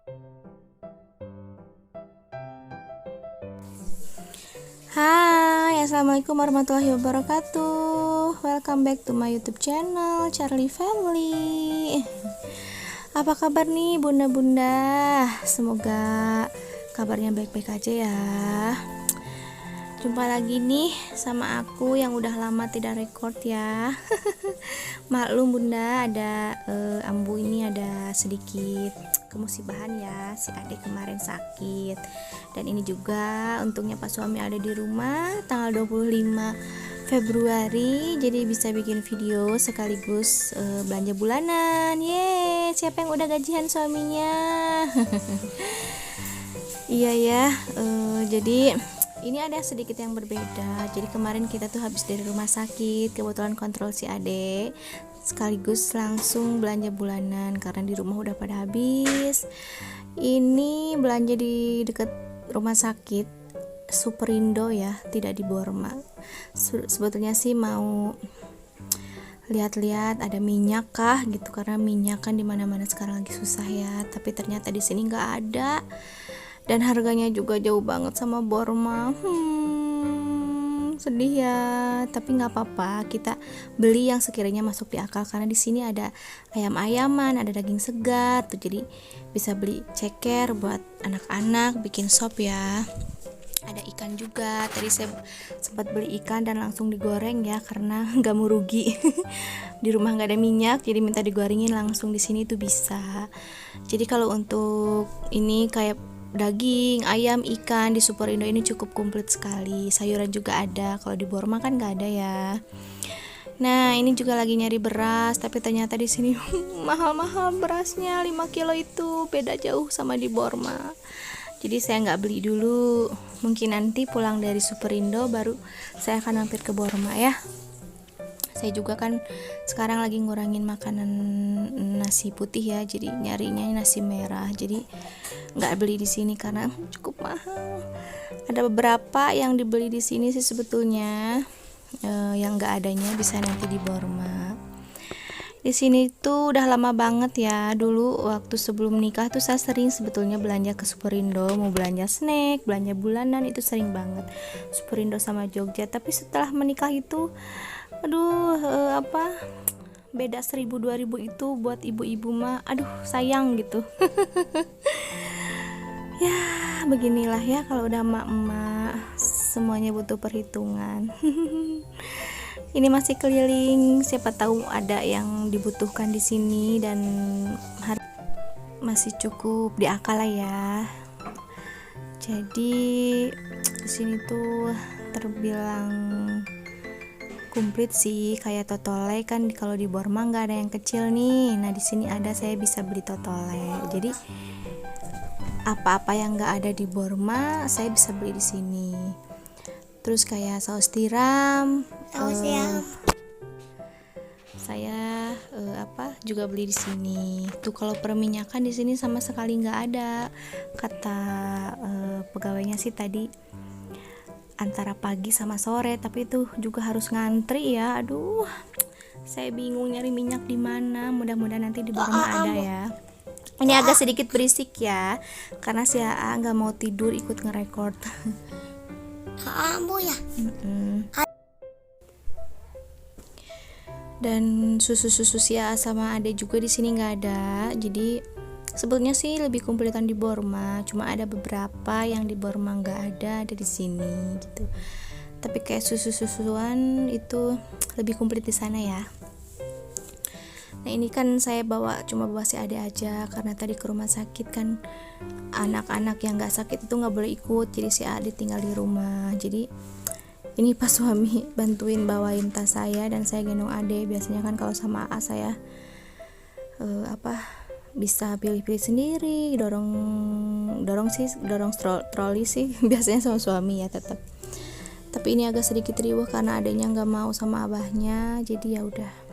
Hai, assalamualaikum warahmatullahi wabarakatuh. Welcome back to my YouTube channel Charlie Family. Apa kabar nih bunda-bunda? Semoga kabarnya baik-baik aja ya. Jumpa lagi nih sama aku yang udah lama tidak record ya. Maklum bunda, ada ambu ini ada sedikit kemusibahan ya, si adik kemarin sakit. Dan ini juga untungnya Pak suami ada di rumah tanggal 25 Februari, jadi bisa bikin video sekaligus belanja bulanan. Yeay, siapa yang udah gajian suaminya? Iya ya, jadi ini ada sedikit yang berbeda. Jadi kemarin kita tuh habis dari rumah sakit, kebetulan kontrol si adek, sekaligus langsung belanja bulanan karena di rumah udah pada habis. Ini belanja di dekat rumah sakit Superindo ya, tidak di Borma. Sebetulnya sih mau lihat-lihat ada minyak kah gitu, karena minyak kan di mana-mana sekarang lagi susah ya. Tapi ternyata di sini nggak ada. Dan harganya juga jauh banget sama Borma. Sedih ya, tapi nggak apa-apa, kita beli yang sekiranya masuk di akal karena di sini ada ayam-ayaman, ada daging segar tuh, jadi bisa beli ceker buat anak-anak bikin sop ya. Ada ikan juga, tadi saya sempat beli ikan dan langsung digoreng ya karena nggak mau rugi. Di rumah nggak ada minyak, jadi minta digorengin langsung di sini tuh bisa. Jadi kalau untuk ini kayak daging, ayam, ikan di Superindo ini cukup komplit sekali. Sayuran juga ada. Kalau di Borma kan nggak ada ya. Nah, ini juga lagi nyari beras, tapi ternyata di sini mahal-mahal berasnya. 5 kilo itu beda jauh sama di Borma. Jadi saya nggak beli dulu. Mungkin nanti pulang dari Superindo baru saya akan mampir ke Borma ya. Saya juga kan sekarang lagi ngurangin makanan nasi putih ya, jadi nyarinya nasi merah. Jadi nggak beli di sini karena cukup mahal. Ada beberapa yang dibeli di sini sih sebetulnya, yang nggak adanya bisa nanti di Borma. Di sini tuh udah lama banget ya. Dulu waktu sebelum nikah tuh saya sering sebetulnya belanja ke Superindo, mau belanja snack, belanja bulanan itu sering banget. Superindo sama Jogja. Tapi setelah menikah itu aduh, beda 1000-2000 itu buat ibu-ibu mah aduh sayang gitu. Ya beginilah ya, kalau udah emak-emak semuanya butuh perhitungan. Ini masih keliling, siapa tahu ada yang dibutuhkan di sini dan masih cukup di akal lah ya. Jadi di sini tuh terbilang komplit sih, kayak totole kan kalau di Borma nggak ada yang kecil nih. Nah di sini ada, saya bisa beli totole. Jadi apa-apa yang nggak ada di Borma saya bisa beli di sini. Terus kayak saus tiram, saya juga beli di sini. Tuh kalau perminyakan di sini sama sekali nggak ada. Kata pegawainya sih tadi antara pagi sama sore, tapi itu juga harus ngantri ya. Aduh, saya bingung nyari minyak di mana. Mudah-mudahan nanti di Borma ada ya. Ini agak sedikit berisik ya, karena si AA nggak mau tidur ikut ngerekord. Ambo ya. Dan susu-susu si AA sama Ade juga di sini nggak ada. Jadi sebetulnya sih lebih komplitan di Borma, cuma ada beberapa yang di Borma nggak ada di sini gitu. Tapi kayak susu-susuan itu lebih komplit di sana ya. Nah ini kan saya cuma bawa si Ade aja karena tadi ke rumah sakit kan anak-anak yang nggak sakit itu nggak boleh ikut, jadi si Ade tinggal di rumah. Jadi ini pas suami bantuin bawain tas saya dan saya gendong Ade. Biasanya kan kalau sama AA saya bisa pilih-pilih sendiri, dorong troli sih biasanya sama suami ya tetap. Tapi ini agak sedikit riuh karena adanya nggak mau sama abahnya, jadi ya udah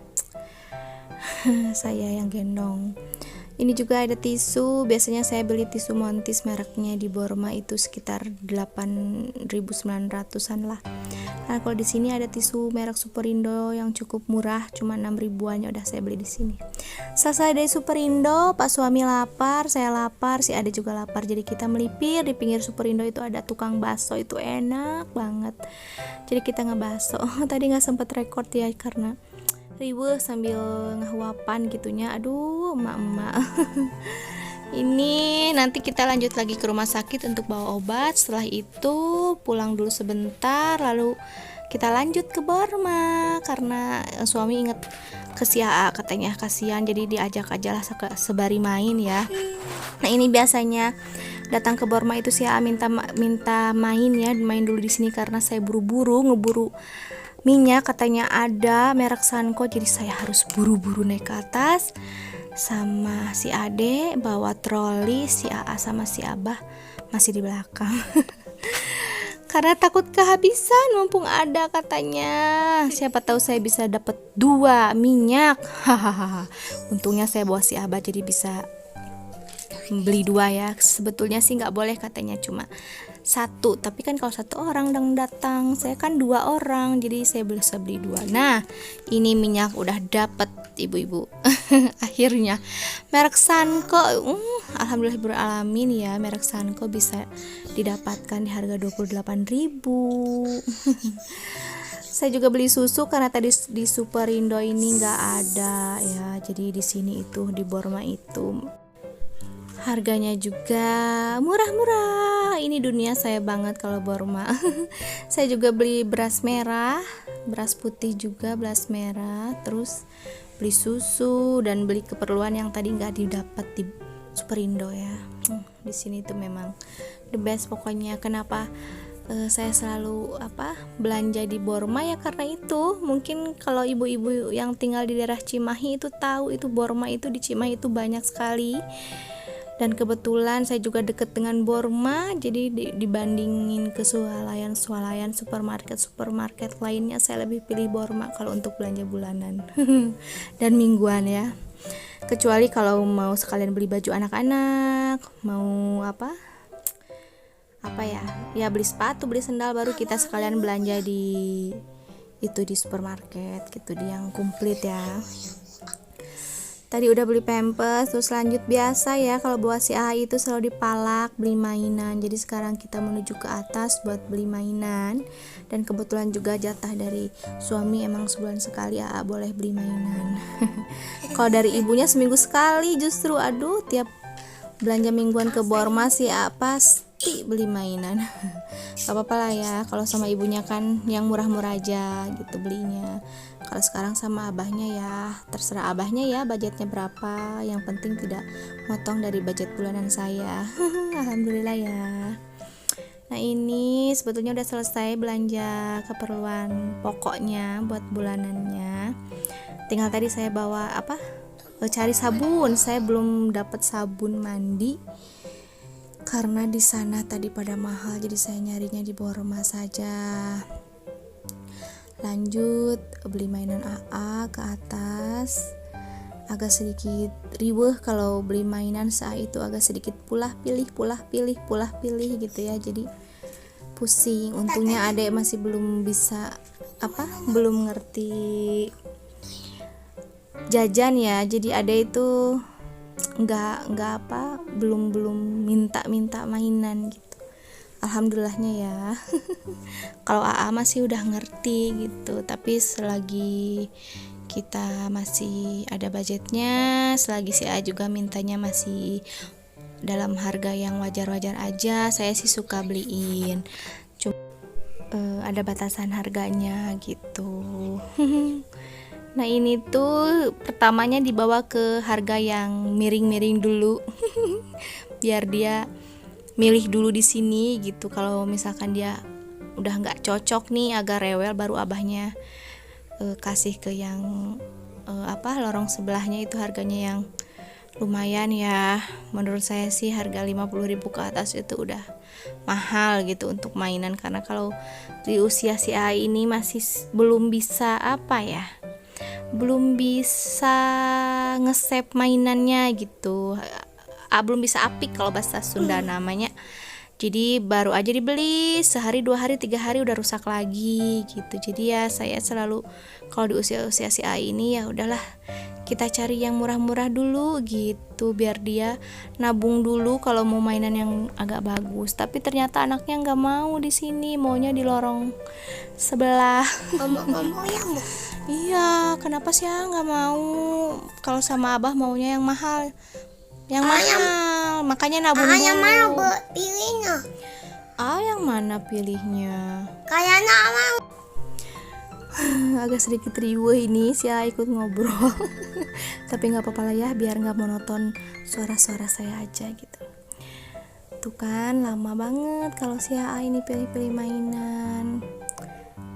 saya yang gendong. Ini juga ada tisu, biasanya saya beli tisu Montis mereknya di Borma itu sekitar 8.900-an lah. Nah, kalau di sini ada tisu merek Superindo yang cukup murah, cuma 6 ribuan, ya udah saya beli di sini. Selesai dari Superindo, Pak suami lapar, saya lapar, si Ade juga lapar. Jadi kita melipir di pinggir Superindo itu ada tukang bakso, itu enak banget. Jadi kita ngebaso. Tadi nggak sempet record ya karena riweuh sambil ngahuapan gitunya. Aduh, emak-emak. Ini nanti kita lanjut lagi ke rumah sakit untuk bawa obat. Setelah itu pulang dulu sebentar, lalu kita lanjut ke Borma karena suami inget ke si AA, katanya kasihan, jadi diajak aja lah sebari main ya. Nah, ini biasanya datang ke Borma itu si AA minta main ya, main dulu di sini karena saya buru-buru ngeburu minyak, katanya ada merek Sanko, jadi saya harus buru-buru naik ke atas sama si Ade bawa troli, si AA sama si Abah masih di belakang. Karena takut kehabisan, mumpung ada katanya. Siapa tahu saya bisa dapat 2 minyak. Hahaha. Untungnya saya bawa si Abah jadi bisa beli 2 ya. Sebetulnya sih nggak boleh katanya, cuma 1. Tapi kan kalau 1 orang datang, saya kan 2 orang, jadi saya bisa beli 2. Nah, ini minyak udah dapat ibu-ibu. Akhirnya merek Sanko, alhamdulillahirrahmanirrahim ya, merek Sanko bisa didapatkan di harga 28.000. Saya juga beli susu karena tadi di Superindo ini nggak ada ya, jadi di sini itu di Borma itu harganya juga murah-murah. Ini dunia saya banget kalau Borma. Saya juga beli beras merah, beras putih juga, beras merah, terus beli susu dan beli keperluan yang tadi nggak didapat di Superindo ya. Di sini tuh memang the best pokoknya. Kenapa saya selalu belanja di Borma ya karena itu. Mungkin kalau ibu-ibu yang tinggal di daerah Cimahi itu tahu, itu Borma itu di Cimahi itu banyak sekali. Dan kebetulan saya juga deket dengan Borma, jadi dibandingin ke swalayan supermarket lainnya, saya lebih pilih Borma kalau untuk belanja bulanan dan mingguan ya. Kecuali kalau mau sekalian beli baju anak-anak, mau ya beli sepatu, beli sendal, baru kita sekalian belanja di supermarket gitu, di yang komplit ya. Tadi udah beli pampers, terus lanjut biasa ya, kalau bawa si AA itu selalu dipalak beli mainan. Jadi sekarang kita menuju ke atas buat beli mainan. Dan kebetulan juga jatah dari suami emang sebulan sekali AA boleh beli mainan. Kalau dari ibunya seminggu sekali justru, aduh, tiap belanja mingguan ke Borma si AA pasti beli mainan. Gak apa-apa lah ya, kalau sama ibunya kan yang murah-murah aja gitu belinya. Kalau sekarang sama abahnya ya terserah abahnya ya budgetnya berapa, yang penting tidak motong dari budget bulanan saya. Alhamdulillah ya. Nah, ini sebetulnya udah selesai belanja keperluan pokoknya buat bulanannya. Tinggal tadi saya bawa cari sabun. Saya belum dapat sabun mandi karena di sana tadi pada mahal, jadi saya nyarinya di Borma saja. Lanjut beli mainan AA ke atas. Agak sedikit riweuh kalau beli mainan saat itu, agak sedikit pulah pilih gitu ya, jadi pusing. Untungnya adek masih belum bisa belum ngerti jajan ya, jadi adek itu belum minta mainan gitu. Alhamdulillahnya ya. Kalau AA masih udah ngerti gitu, tapi selagi kita masih ada budgetnya, selagi si AA juga mintanya masih dalam harga yang wajar-wajar aja, saya sih suka beliin. Cuma ada batasan harganya gitu. Nah, ini tuh pertamanya dibawa ke harga yang miring-miring dulu. Biar dia milih dulu di sini gitu. Kalau misalkan dia udah nggak cocok nih, agak rewel, baru abahnya kasih ke yang lorong sebelahnya. Itu harganya yang lumayan ya. Menurut saya sih harga 50.000 ke atas itu udah mahal gitu untuk mainan, karena kalau di usia si A ini masih belum bisa belum bisa nge-save mainannya gitu. Belum bisa apik kalau bahasa Sunda namanya. Jadi baru aja dibeli, sehari, 2 hari, 3 hari udah rusak lagi gitu. Jadi ya saya selalu kalau di usia-usia si A ini ya udahlah, kita cari yang murah-murah dulu gitu, biar dia nabung dulu kalau mau mainan yang agak bagus. Tapi ternyata anaknya nggak mau di sini, maunya di lorong sebelah. Ngomong-ngomong ya Bu. Iya, kenapa sih ya nggak mau? Kalau sama abah maunya yang mahal, yang mahal. Makanya nabung Yang mana dulu. Bu pilihnya? Yang mana pilihnya? Kayaknya mau. Agak sedikit riuh ini sih ikut ngobrol. Tapi nggak apa-apa lah ya, biar nggak monoton suara-suara saya aja gitu. Tuh kan lama banget kalau si A ini pilih-pilih mainan.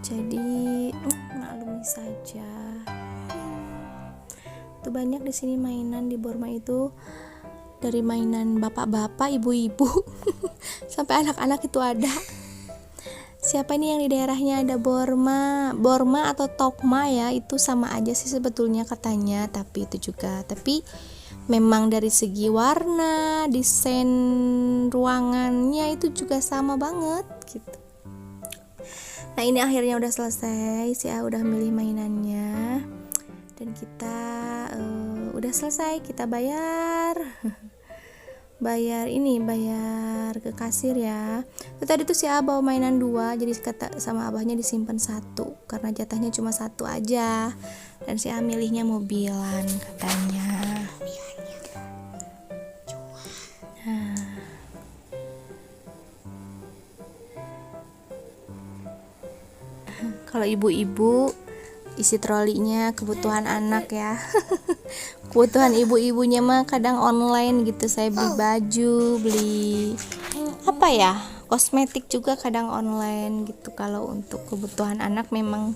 Jadi maklumi saja. Tuh banyak di sini mainan di Borma itu, dari mainan bapak-bapak, ibu-ibu sampai anak-anak itu ada. Siapa nih yang di daerahnya ada Borma atau Tokma ya, itu sama aja sih sebetulnya katanya, tapi itu juga, tapi memang dari segi warna, desain ruangannya itu juga sama banget gitu. Nah ini akhirnya udah selesai, si A udah milih mainannya dan kita udah selesai, kita bayar bayar ke kasir ya. Tadi tuh si A bawa mainan 2, jadi kata sama abahnya disimpan 1 karena jatahnya cuma 1 aja, dan si A milihnya mobilan katanya. Kalau ibu-ibu isi trolinya kebutuhan anak ya. Kebutuhan ibu-ibunya mah kadang online gitu. Saya beli baju, beli apa ya, kosmetik juga kadang online gitu. Kalau untuk kebutuhan anak memang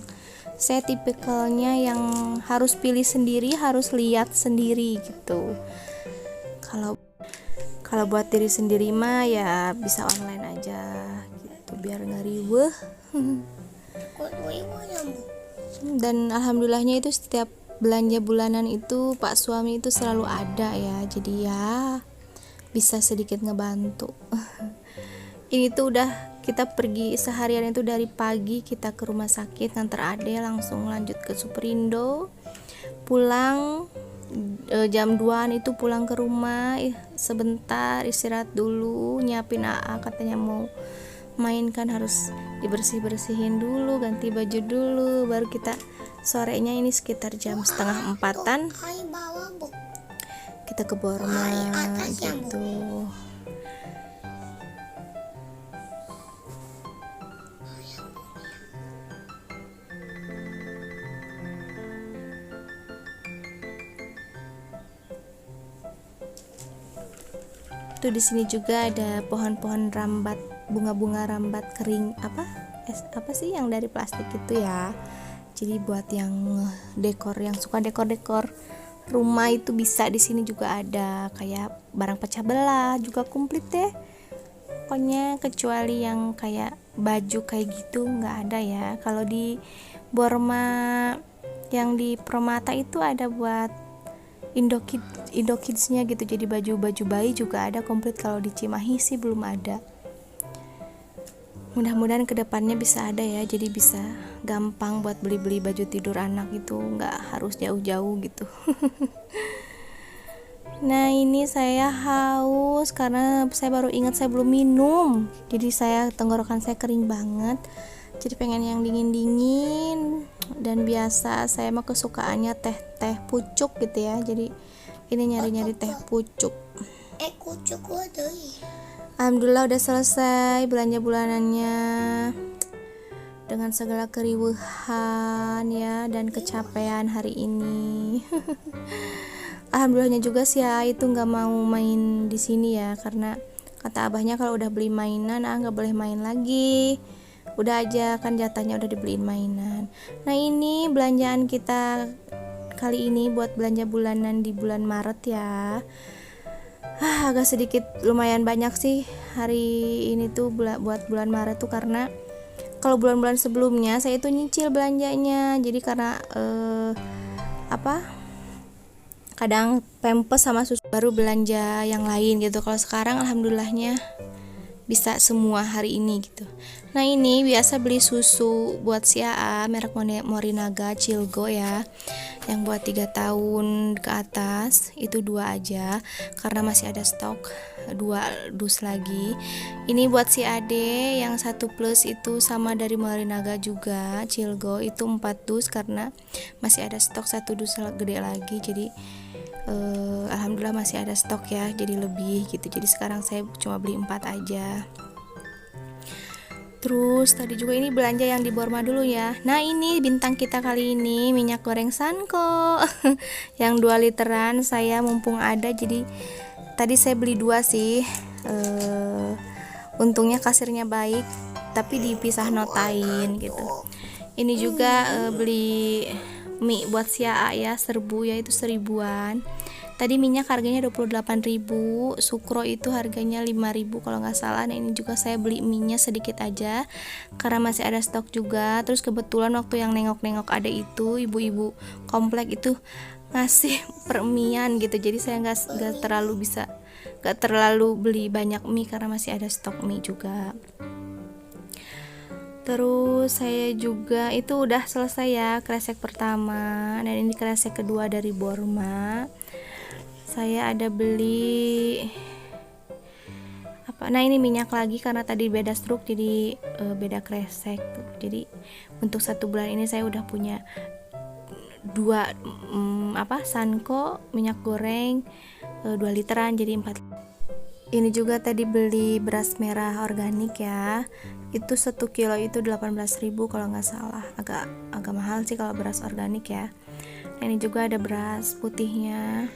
saya tipikalnya yang harus pilih sendiri, harus lihat sendiri gitu. Kalau buat diri sendiri mah ya bisa online aja gitu, biar nggak riweuh. Dan alhamdulillahnya itu setiap belanja bulanan itu Pak suami itu selalu ada ya, jadi ya bisa sedikit ngebantu. Ini tuh udah kita pergi seharian itu, dari pagi kita ke rumah sakit nganter ade, langsung lanjut ke Superindo, pulang jam 2an itu pulang ke rumah, sebentar istirahat dulu, nyiapin AA, katanya mau main kan harus dibersih-bersihin dulu, ganti baju dulu, baru kita sorenya ini sekitar jam 3:30 kita ke Borma gitu. Tuh di sini juga ada pohon-pohon rambat, bunga-bunga rambat kering, apa sih yang dari plastik itu ya. Jadi buat yang dekor, yang suka dekor-dekor rumah itu bisa di sini juga ada, kayak barang pecah belah juga komplit deh. Pokoknya kecuali yang kayak baju kayak gitu nggak ada ya. Kalau di Borma yang di Permata itu ada buat Indokids-nya gitu, jadi baju-baju bayi juga ada komplit. Kalau di Cimahi sih belum ada. Mudah-mudahan kedepannya bisa ada ya, jadi bisa gampang buat beli-beli baju tidur anak itu, nggak harus jauh-jauh gitu. Nah ini saya haus karena saya baru ingat saya belum minum, jadi tenggorokan saya kering banget, jadi pengen yang dingin-dingin. Dan biasa saya mah kesukaannya teh pucuk gitu ya, jadi ini nyari-nyari teh pucuk. Pucuk waduh. Alhamdulillah udah selesai belanja bulanannya dengan segala keriuhan ya dan kecapean hari ini. Alhamdulillahnya juga sih ya itu nggak mau main di sini ya, karena kata abahnya kalau udah beli mainan nggak boleh main lagi. Udah aja kan jatahnya udah dibeliin mainan. Nah ini belanjaan kita kali ini buat belanja bulanan di bulan Maret ya. Agak sedikit lumayan banyak sih hari ini tuh buat bulan Maret tuh, karena kalau bulan-bulan sebelumnya saya itu nyicil belanjanya. Jadi karena apa, kadang pempes sama susu, baru belanja yang lain gitu. Kalau sekarang alhamdulillahnya bisa semua hari ini gitu. Nah ini biasa beli susu buat si AA merek Morinaga Cilgo ya, yang buat 3 tahun ke atas itu 2 aja karena masih ada stok 2 dus lagi. Ini buat si Ade yang 1 plus itu sama dari Morinaga juga Cilgo itu 4 dus karena masih ada stok 1 dus gede lagi, jadi alhamdulillah masih ada stok ya, jadi lebih gitu. Jadi sekarang saya cuma beli 4 aja. Terus tadi juga ini belanja yang di Borma dulu ya. Nah ini bintang kita kali ini minyak goreng Sanko yang 2 literan. Saya mumpung ada, jadi tadi saya beli 2 sih. Untungnya kasirnya baik, tapi dipisah notain gitu. Ini juga beli mie buat si AA ya, serbu ya, itu 1000-an. Tadi minyak harganya 28.000, sukro itu harganya 5.000 kalau nggak salah. Nah ini juga saya beli minyak sedikit aja karena masih ada stok juga. Terus kebetulan waktu yang nengok-nengok ada itu ibu-ibu komplek itu ngasih permian gitu, jadi saya nggak terlalu beli banyak mie karena masih ada stok mie juga. Terus saya juga itu udah selesai ya kresek pertama, dan ini kresek kedua dari Borma. Saya ada beli apa? Nah ini minyak lagi karena tadi beda struk, jadi beda kresek. Jadi untuk 1 bulan ini saya udah punya 2 Sanko minyak goreng 2 literan, jadi 4. Ini juga tadi beli beras merah organik ya, itu 1 kilo itu 18.000 kalau nggak salah, agak mahal sih kalau beras organik ya. Nah, ini juga ada beras putihnya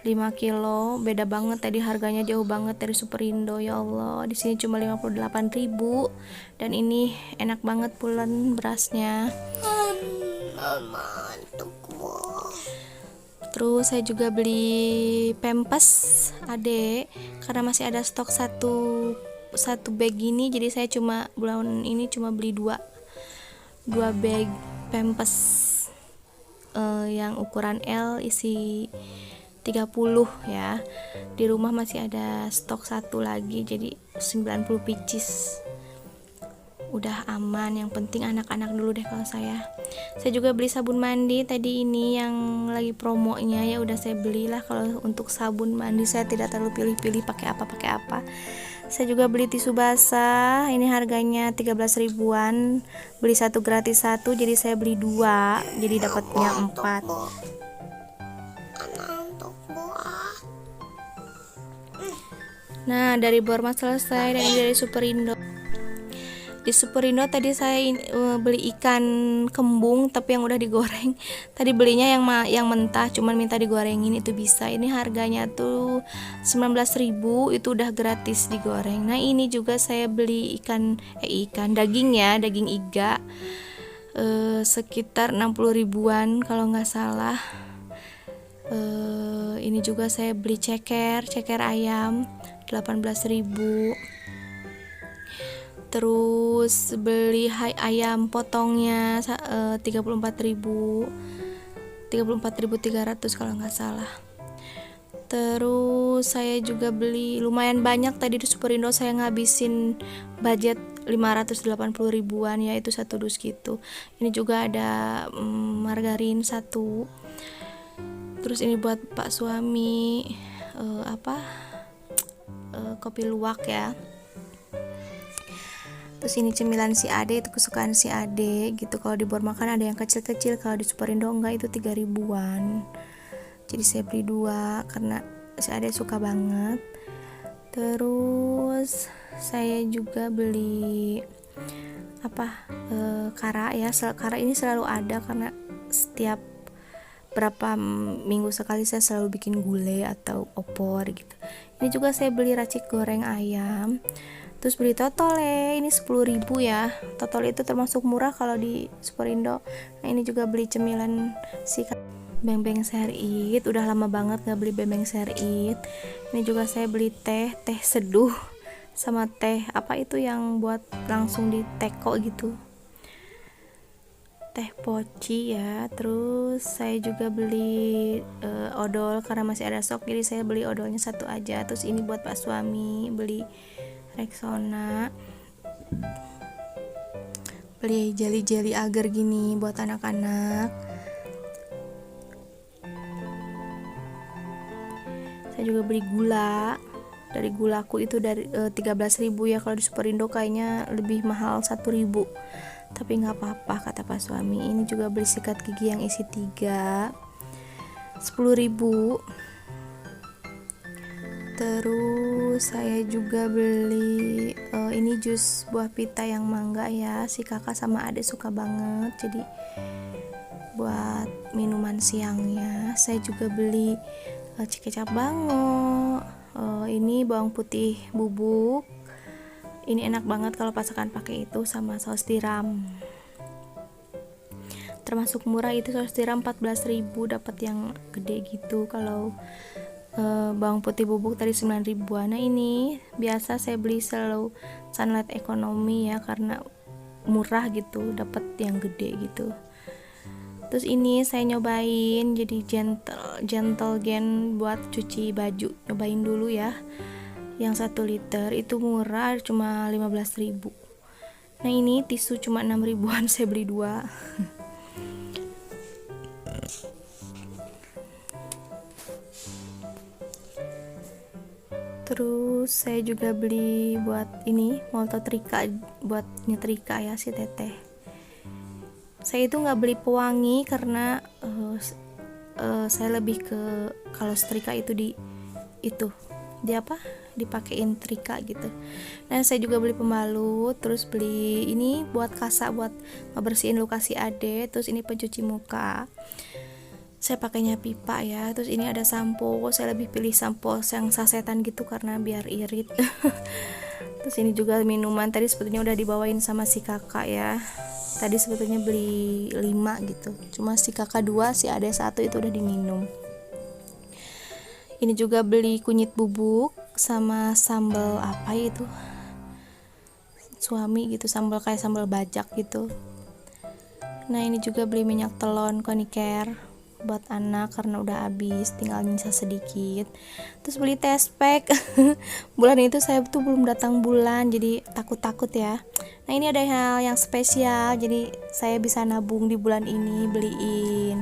5 kilo, beda banget tadi harganya, jauh banget dari Superindo. Ya Allah, di sini cuma 58.000 dan ini enak banget pulen berasnya. Terus saya juga beli pempes Ade karena masih ada stok satu bag ini, jadi saya cuma bulan ini cuma beli 2 bag pempes yang ukuran L isi 30 ya. Di rumah masih ada stok 1 lagi, jadi 90 pieces. Udah aman, yang penting anak-anak dulu deh kalau saya. Saya juga beli sabun mandi tadi ini yang lagi promonya ya, udah saya belilah. Kalau untuk sabun mandi saya tidak terlalu pilih-pilih pakai apa. Saya juga beli tisu basah, ini harganya 13 ribuan, beli 1 gratis 1, jadi saya beli 2, jadi dapatnya 4. Nah dari Borma selesai, dan dari Superindo. Di Superindo tadi saya beli ikan kembung tapi yang udah digoreng. Tadi belinya yang mentah, cuman minta digorengin itu bisa. Ini harganya tuh 19.000, itu udah gratis digoreng. Nah ini juga saya beli ikan daging ya, daging iga sekitar 60 ribuan kalau nggak salah. Ini juga saya beli ceker ayam 18.000. Terus beli ayam potongnya 34.300 kalau nggak salah. Terus saya juga beli lumayan banyak tadi di Superindo, saya ngabisin budget 580 ribuan ya, itu 1 dus gitu. Ini juga ada margarin 1. Terus ini buat Pak suami kopi luwak ya. Terus ini cemilan si Ade, itu kesukaan si Ade gitu. Kalau di Borma kan ada yang kecil-kecil, kalau di Superindo enggak, itu 3 ribuan. Jadi saya beli 2 karena si Ade suka banget. Terus saya juga beli kara ya. Kara ini selalu ada karena setiap berapa minggu sekali saya selalu bikin gulai atau opor gitu. Ini juga saya beli racik goreng ayam. Terus beli totole, ini 10.000 ya. Totole itu termasuk murah kalau di Superindo. Nah ini juga beli cemilan si beng-beng serit, udah lama banget gak beli beng-beng serit. Ini juga saya beli teh seduh sama teh itu yang buat langsung di teko gitu. teh poci ya. Terus saya juga beli odol karena masih ada stok, jadi saya beli odolnya satu aja. Terus ini buat pak suami beli Rexona, beli jeli agar gini buat anak-anak. Saya juga beli gula. Dari gulaku itu dari 13.000 ya, kalau di Superindo kayaknya lebih mahal 1.000, tapi nggak apa-apa kata pak suami. Ini juga beli sikat gigi yang isi 3, 10.000. Terus saya juga beli ini jus buah pita yang mangga ya, si kakak sama adik suka banget, jadi buat minuman siangnya. Saya juga beli kecap bango, ini bawang putih bubuk. Ini enak banget kalau pasakan pakai itu sama saus tiram. Termasuk murah itu, saus tiram 14.000 dapat yang gede gitu. Kalau bawang putih bubuk tadi 9.000-an. Nah ini biasa saya beli selalu Sunlight ekonomi ya, karena murah gitu, dapat yang gede gitu. Terus ini saya nyobain jadi gentle gen buat cuci baju, nyobain dulu ya. Yang 1 liter itu murah, cuma 15.000. Nah ini tisu cuma 6.000-an, saya beli 2. Terus saya juga beli buat ini molto trika buat nyetrika ya si teteh. Saya itu nggak beli pewangi karena saya lebih ke kalau setrika itu di apa dipakein trika gitu. Nah saya juga beli pembalut, terus beli ini buat kasa buat ngebersihin luka si ade. Terus ini pencuci muka, saya pakainya pipa ya. Terus ini ada sampo, saya lebih pilih sampo yang sasetan gitu karena biar irit. Terus ini juga minuman, tadi sebetulnya udah dibawain sama si kakak ya. Tadi sebetulnya beli 5 gitu, cuma si kakak 2, si ade 1 itu udah diminum. Ini juga beli kunyit bubuk sama sambal apa itu suami gitu, sambal kayak sambal bajak gitu. Nah ini juga beli minyak telon Koniker buat anak karena udah habis, tinggal nyisa sedikit. Terus beli test pack. Bulan itu saya tuh belum datang bulan, jadi takut ya. Nah ini ada hal yang spesial, jadi saya bisa nabung di bulan ini, beliin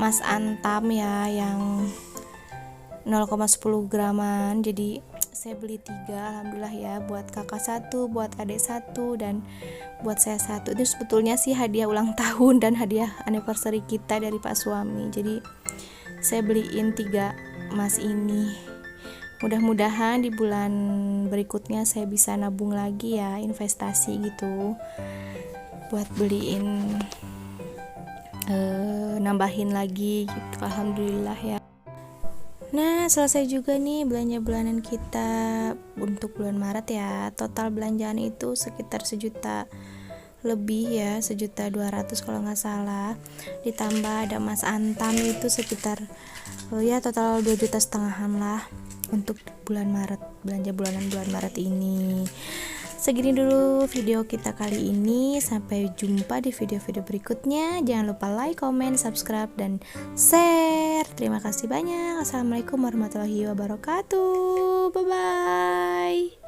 Mas Antam ya yang 0,10 graman. Jadi saya beli 3, alhamdulillah ya, buat kakak 1, buat adik 1, dan buat saya 1. Itu sebetulnya sih hadiah ulang tahun dan hadiah anniversary kita dari pak suami. Jadi saya beliin 3 emas ini. Mudah-mudahan di bulan berikutnya saya bisa nabung lagi ya, investasi gitu, buat beliin nambahin lagi gitu. Alhamdulillah ya. Nah selesai juga nih belanja bulanan kita untuk bulan Maret ya. Total belanjaan itu sekitar 1 juta lebih ya, 1.200.000 kalau nggak salah. Ditambah ada Mas Antam itu sekitar ya total 2,5 juta lah untuk bulan Maret, belanja bulanan bulan Maret ini. Segini dulu video kita kali ini. Sampai jumpa di video-video berikutnya. Jangan lupa like, comment, subscribe, dan share. Terima kasih banyak. Assalamualaikum warahmatullahi wabarakatuh. Bye bye.